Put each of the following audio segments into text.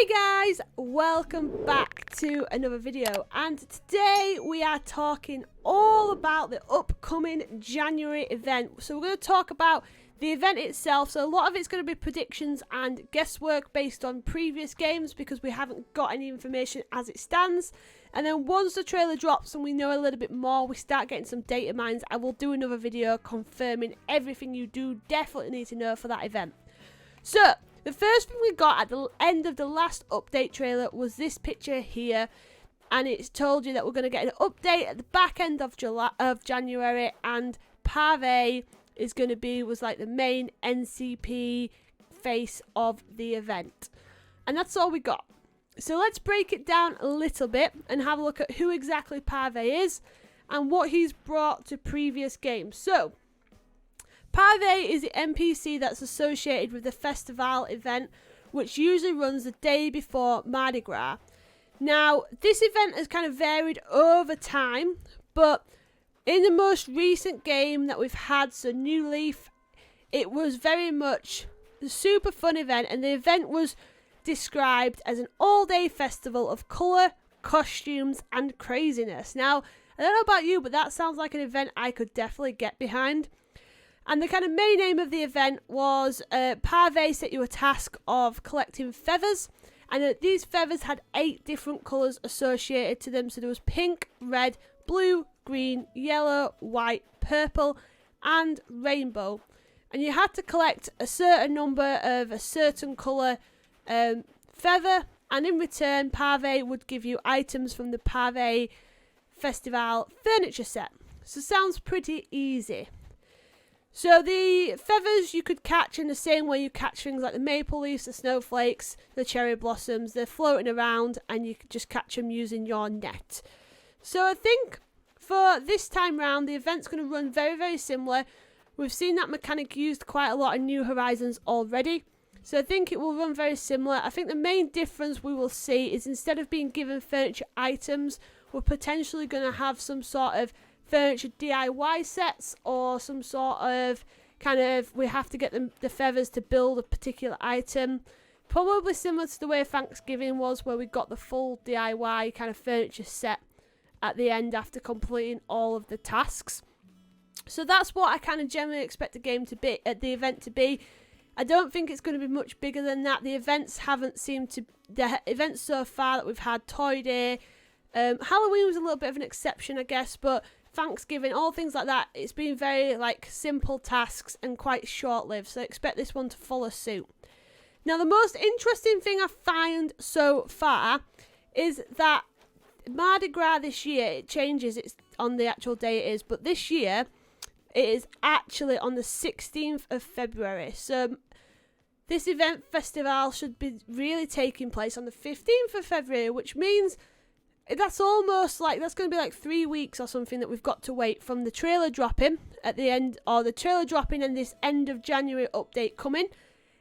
Guys, welcome back to another video, and today we are talking all about the upcoming January event. So we're going to talk about the event itself. So a lot of it's going to be predictions and guesswork based on previous games because we haven't got any information as it stands. And then once the trailer drops and we know a little bit more, we start getting some data mines. I will do another video confirming everything you do definitely need to know for that event. So the first thing we got at the end of the last update trailer was this picture here, and it's told you that we're going to get an update at the back end of January, and Pave is going to be like the main NCP face of the event, and that's all we got. So let's break it down a little bit and have a look at who exactly Pave is and what he's brought to previous games. So Pave is the NPC that's associated with the Festivale event, which usually runs the day before Mardi Gras. Now, this event has kind of varied over time, but in the most recent game that we've had, so New Leaf, it was very much a super fun event, and the event was described as an all-day festival of colour, costumes, and craziness. Now, I don't know about you, but that sounds like an event I could definitely get behind. And the kind of main aim of the event was Pave set you a task of collecting feathers, and these feathers had 8 different colours associated to them. So there was pink, red, blue, green, yellow, white, purple, and rainbow. And you had to collect a certain number of a certain colour feather, and in return Pave would give you items from the Pave Festivale furniture set. So sounds pretty easy. So the feathers you could catch in the same way you catch things like the maple leaves, the snowflakes, the cherry blossoms. They're floating around and you could just catch them using your net. So I think for this time round the event's going to run very, very similar. We've seen that mechanic used quite a lot in New Horizons already. So I think it will run very similar. I think the main difference we will see is instead of being given furniture items, we're potentially going to have some sort of furniture DIY sets, or some sort of we have to get the feathers to build a particular item. Probably similar to the way Thanksgiving was, where we got the full DIY kind of furniture set at the end after completing all of the tasks. So that's what I kind of generally expect the game to be, the event to be. I don't think it's going to be much bigger than that. The events so far that we've had, Toy Day, Halloween was a little bit of an exception, I guess, but Thanksgiving, all things like that, it's been very simple tasks and quite short-lived, so I expect this one to follow suit. Now, the most interesting thing I find so far is that Mardi Gras this year, it changes, it's on the actual day it is, but this year it is actually on the 16th of February. So this event Festivale should be really taking place on the 15th of February, which means that's almost that's going to be 3 weeks or something that we've got to wait from the trailer dropping at the end, or the trailer dropping and this end of January update coming,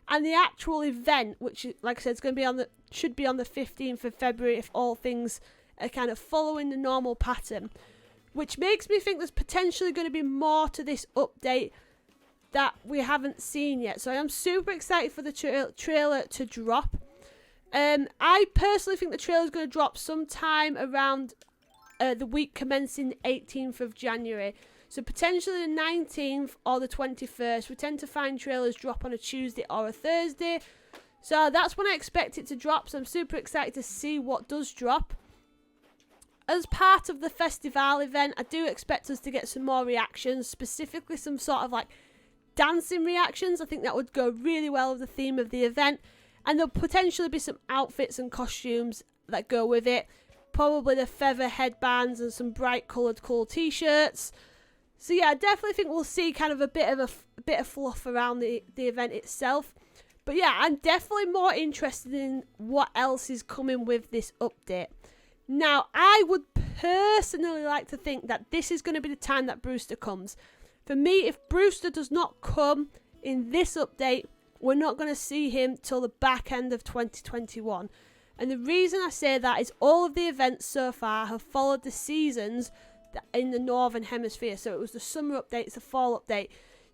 and the actual event, which, like I said, is going to be should be on the 15th of February if all things are kind of following the normal pattern, which makes me think there's potentially going to be more to this update that we haven't seen yet. So I am super excited for the trailer to drop. I personally think the trailer is going to drop sometime around the week commencing 18th of January. So potentially the 19th or the 21st. We tend to find trailers drop on a Tuesday or a Thursday. So that's when I expect it to drop. So I'm super excited to see what does drop. As part of the Festivale event, I do expect us to get some more reactions, specifically some sort of dancing reactions. I think that would go really well with the theme of the event. And there'll potentially be some outfits and costumes that go with it. Probably the feather headbands and some bright coloured cool t-shirts. So yeah, I definitely think we'll see kind of a bit of fluff around the event itself. But yeah, I'm definitely more interested in what else is coming with this update. Now, I would personally like to think that this is going to be the time that Brewster comes. For me, if Brewster does not come in this update, we're not going to see him till the back end of 2021. And the reason I say that is all of the events so far have followed the seasons in the Northern Hemisphere. So it was the summer update, it's the fall update.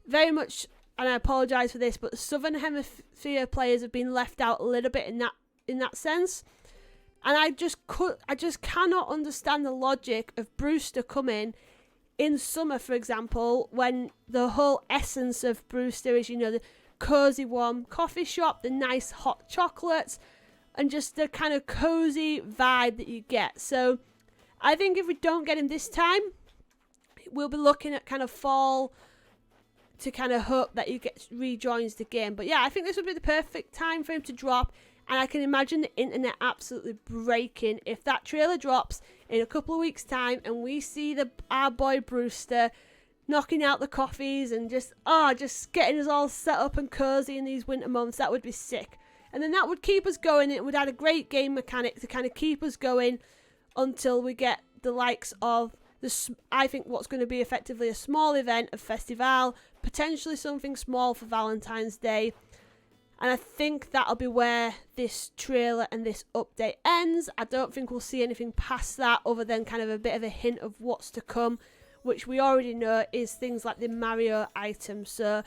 Very much, and I apologise for this, but the Southern Hemisphere players have been left out a little bit in that in that sense. And I just cannot understand the logic of Brewster coming in summer, for example, when the whole essence of Brewster is, you know, the cozy warm coffee shop, the nice hot chocolates, and just the kind of cozy vibe that you get. So I think if we don't get him this time, we'll be looking at kind of fall to kind of hope that he rejoins the game. But yeah, I think this would be the perfect time for him to drop. And I can imagine the internet absolutely breaking if that trailer drops in a couple of weeks' time and we see our boy Brewster knocking out the coffees and just getting us all set up and cozy in these winter months. That would be sick. And then that would keep us going. It would add a great game mechanic to kind of keep us going until we get the likes of I think what's going to be effectively a small event of Festivale, potentially something small for Valentine's Day. And I think that'll be where this trailer and this update ends. I don't think we'll see anything past that other than kind of a bit of a hint of what's to come, which we already know is things like the Mario items. So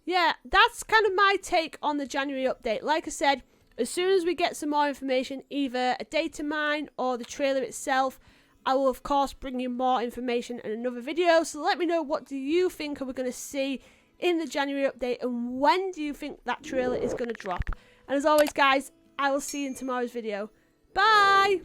yeah, that's kind of my take on the January update. Like I said, as soon as we get some more information, either a data mine or the trailer itself, I will of course bring you more information in another video. So let me know, what do you think are we going to see in the January update, and when do you think that trailer is going to drop? And as always guys, I will see you in tomorrow's video. Bye!